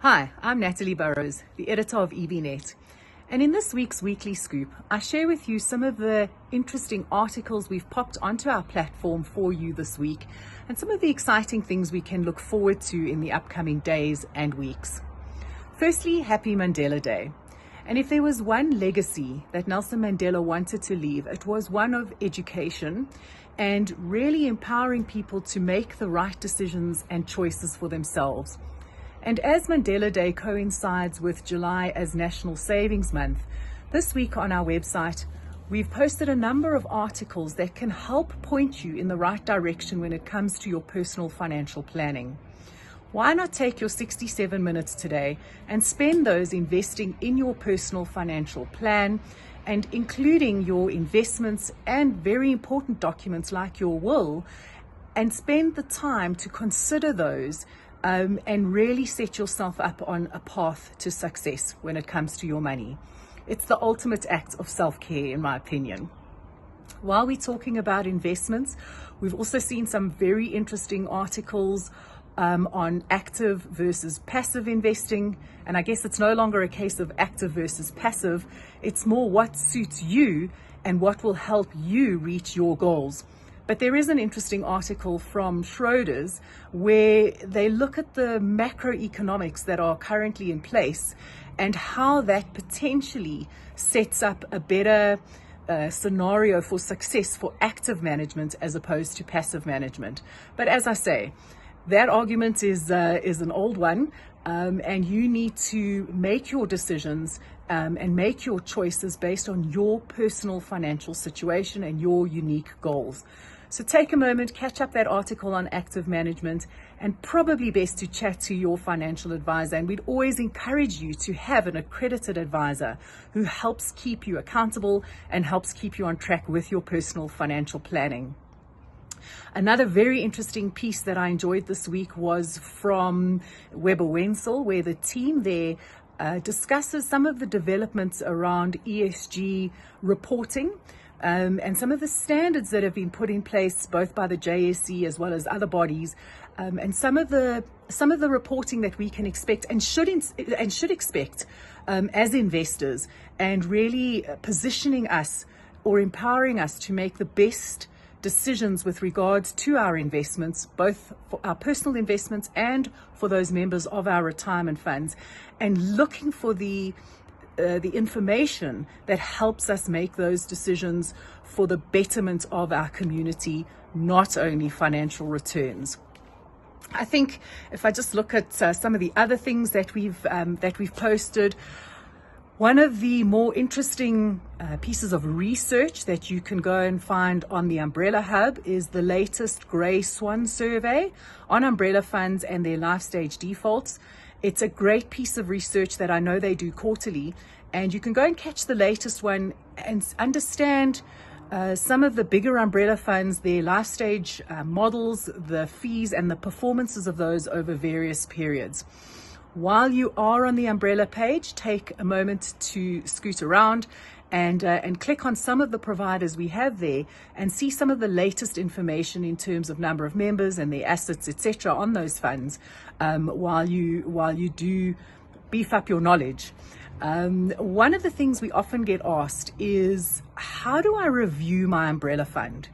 Hi, I'm Natalie Burrows, the editor of EBNet. And in this week's Weekly Scoop, I share with you some of the interesting articles we've popped onto our platform for you this week, and some of the exciting things we can look forward to in the upcoming days and weeks. Firstly, happy Mandela Day. And if there was one legacy that Nelson Mandela wanted to leave, it was one of education and really empowering people to make the right decisions and choices for themselves. And as Mandela Day coincides with July as National Savings Month, this week on our website, we've posted a number of articles that can help point you in the right direction when it comes to your personal financial planning. Why not take your 67 minutes today and spend those investing in your personal financial plan and including your investments and very important documents like your will, and spend the time to consider those and really set yourself up on a path to success when it comes to your money. It's the ultimate act of self-care, in my opinion. While we're talking about investments, we've also seen some very interesting articles on active versus passive investing. And I guess it's no longer a case of active versus passive. It's more what suits you and what will help you reach your goals. But there is an interesting article from Schroders where they look at the macroeconomics that are currently in place and how that potentially sets up a better scenario for success for active management as opposed to passive management. But as I say, that argument is an old one, and you need to make your decisions and make your choices based on your personal financial situation and your unique goals. So take a moment, catch up that article on active management, and probably best to chat to your financial advisor. And we'd always encourage you to have an accredited advisor who helps keep you accountable and helps keep you on track with your personal financial planning. Another very interesting piece that I enjoyed this week was from Weber Wenzel, where the team there discusses some of the developments around ESG reporting. And some of the standards that have been put in place both by the JSE as well as other bodies, and some of the reporting that we can expect and should expect as investors, and really positioning us or empowering us to make the best decisions with regards to our investments, both for our personal investments and for those members of our retirement funds, and looking for the information that helps us make those decisions for the betterment of our community, not only financial returns. I think if I just look at some of the other things that we've posted, one of the more interesting pieces of research that you can go and find on the Umbrella Hub is the latest Grey Swan survey on umbrella funds and their life stage defaults. It's a great piece of research that I know they do quarterly, and you can go and catch the latest one and understand some of the bigger umbrella funds, their life stage models, the fees and the performances of those over various periods. While you are on the umbrella page, take a moment to scoot around and click on some of the providers we have there and see some of the latest information in terms of number of members and their assets, etc., on those funds, while you do beef up your knowledge. One of the things we often get asked is, how do I review my umbrella fund?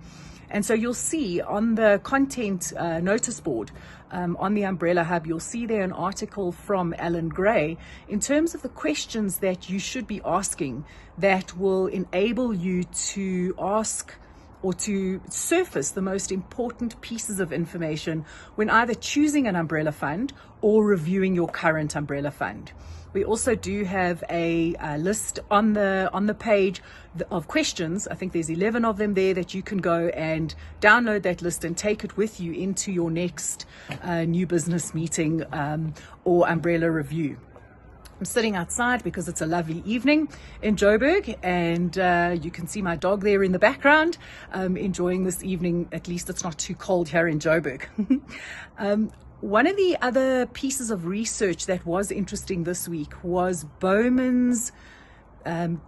And so you'll see on the content notice board on the Umbrella Hub, you'll see there an article from Alan Gray in terms of the questions that you should be asking that will enable you to ask or to surface the most important pieces of information when either choosing an umbrella fund or reviewing your current umbrella fund. We also do have a list on the page of questions. I think there's 11 of them there that you can go and download that list and take it with you into your next new business meeting or umbrella review. I'm sitting outside because it's a lovely evening in Joburg, and you can see my dog there in the background, enjoying this evening. At least it's not too cold here in Joburg. One of the other pieces of research that was interesting this week was Bowman's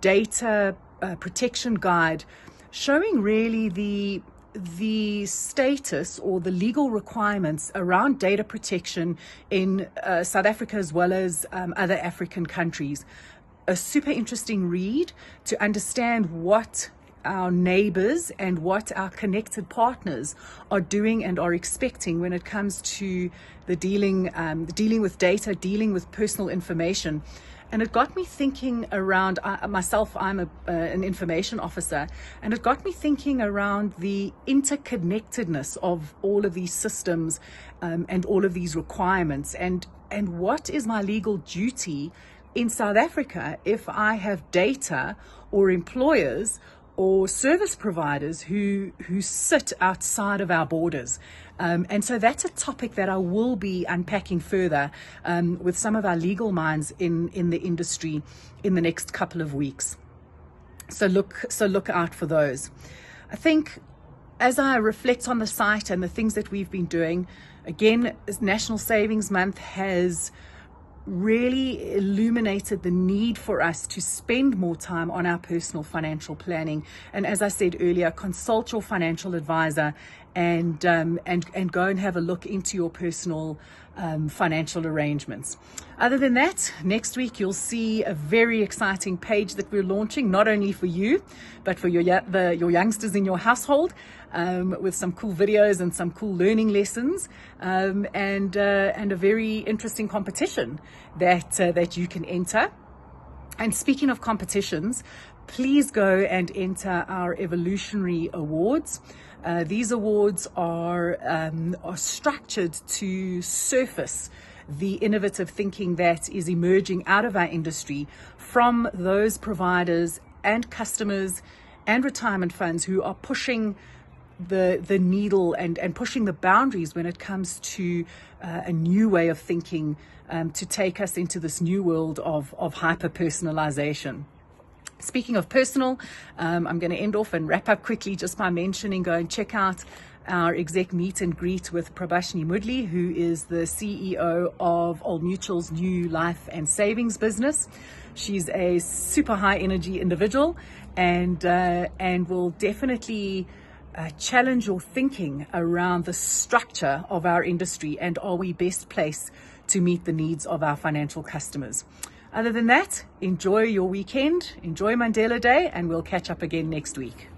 data protection guide, showing really the status or the legal requirements around data protection in South Africa as well as other African countries. A super interesting read to understand what our neighbors and what our connected partners are doing and are expecting when it comes to the dealing with data, dealing with personal information. And it got me thinking around, myself, I'm an information officer, and it got me thinking around the interconnectedness of all of these systems and all of these requirements, and what is my legal duty in South Africa if I have data or employers or service providers who sit outside of our borders. And so that's a topic that I will be unpacking further with some of our legal minds in the industry in the next couple of weeks. So look out for those. I think as I reflect on the site and the things that we've been doing, again, National Savings Month has really illuminated the need for us to spend more time on our personal financial planning. And as I said earlier, consult your financial advisor and go and have a look into your personal financial arrangements. Other than that, next week you'll see a very exciting page that we're launching, not only for you, but for your youngsters in your household, with some cool videos and some cool learning lessons, and a very interesting competition that you can enter. And speaking of competitions, please go and enter our Evolutionary Awards. These awards are structured to surface the innovative thinking that is emerging out of our industry from those providers and customers and retirement funds who are pushing the needle and pushing the boundaries when it comes to a new way of thinking to take us into this new world of hyper-personalization. Speaking of personal, I'm going to end off and wrap up quickly just by mentioning, go and check out our exec meet and greet with Prabhashini Mudli, who is the CEO of Old Mutual's new life and savings business. She's a super high energy individual and will definitely challenge your thinking around the structure of our industry and are we best placed to meet the needs of our financial customers. Other than that, enjoy your weekend, enjoy Mandela Day, and we'll catch up again next week.